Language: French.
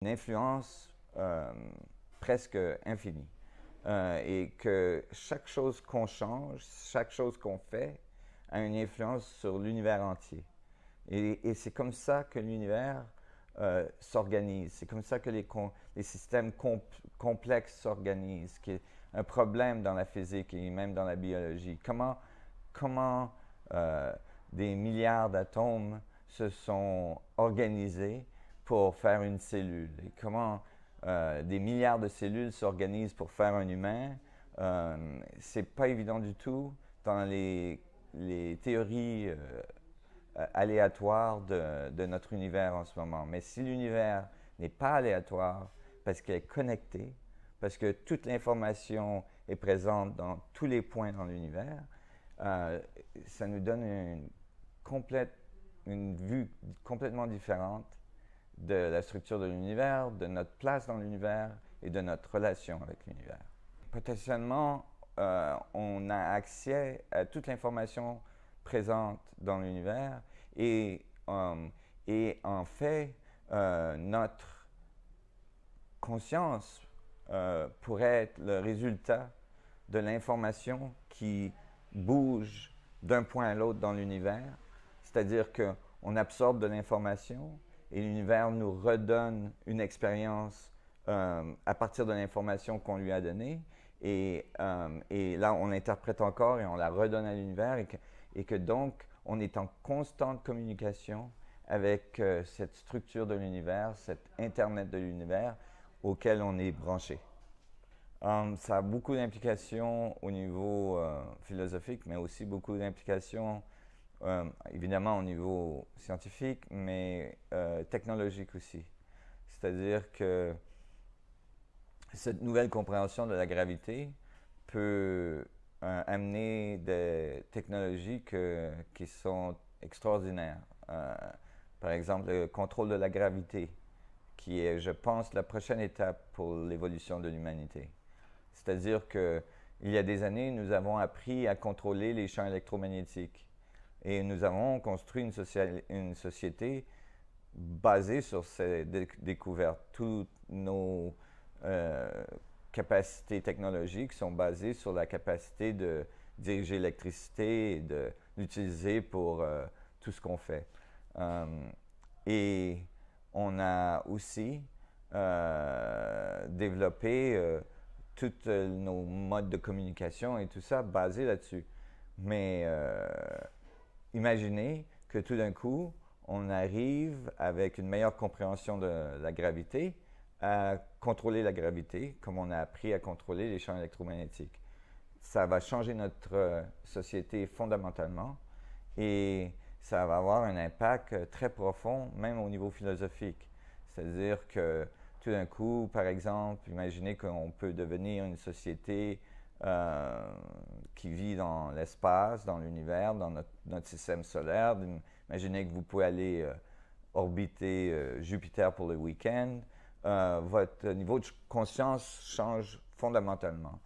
une influence presque infinie. Et que chaque chose qu'on change, chaque chose qu'on fait, a une influence sur l'univers entier. Et c'est comme ça que l'univers s'organise. C'est comme ça que les systèmes complexes s'organisent, qui est un problème dans la physique et même dans la biologie. Comment des milliards d'atomes se sont organisés pour faire une cellule et comment des milliards de cellules s'organisent pour faire un humain. C'est pas évident du tout dans les théories aléatoires de notre univers en ce moment. Mais si l'univers n'est pas aléatoire parce qu'il est connecté, parce que toute l'information est présente dans tous les points dans l'univers, ça nous donne une vue complètement différente de la structure de l'univers, de notre place dans l'univers et de notre relation avec l'univers. Potentiellement, on a accès à toute l'information présente dans l'univers et en fait, notre conscience pourrait être le résultat de l'information qui bouge d'un point à l'autre dans l'univers. C'est-à-dire qu'on absorbe de l'information et l'univers nous redonne une expérience à partir de l'information qu'on lui a donnée. Et là, on l'interprète encore et on la redonne à l'univers et que donc, on est en constante communication avec cette structure de l'univers, cet Internet de l'univers auquel on est branché. Ça a beaucoup d'implications au niveau philosophique, mais aussi beaucoup d'implications évidemment au niveau scientifique, mais technologique aussi. C'est-à-dire que cette nouvelle compréhension de la gravité peut amener des technologies qui sont extraordinaires. Par exemple, le contrôle de la gravité, qui est, je pense, la prochaine étape pour l'évolution de l'humanité. C'est-à-dire que il y a des années, nous avons appris à contrôler les champs électromagnétiques. Et nous avons construit une société basée sur ces découvertes. Toutes nos capacités technologiques sont basées sur la capacité de diriger l'électricité et de l'utiliser pour tout ce qu'on fait. Et on a aussi développé tous nos modes de communication et tout ça basé là-dessus. Mais imaginez que tout d'un coup, on arrive avec une meilleure compréhension de la gravité à contrôler la gravité comme on a appris à contrôler les champs électromagnétiques. Ça va changer notre société fondamentalement et ça va avoir un impact très profond, même au niveau philosophique. C'est-à-dire que tout d'un coup, par exemple, imaginez qu'on peut devenir une société qui vit dans l'espace, dans l'univers, dans notre système solaire. Imaginez que vous pouvez aller orbiter Jupiter pour le week-end. Votre niveau de conscience change fondamentalement.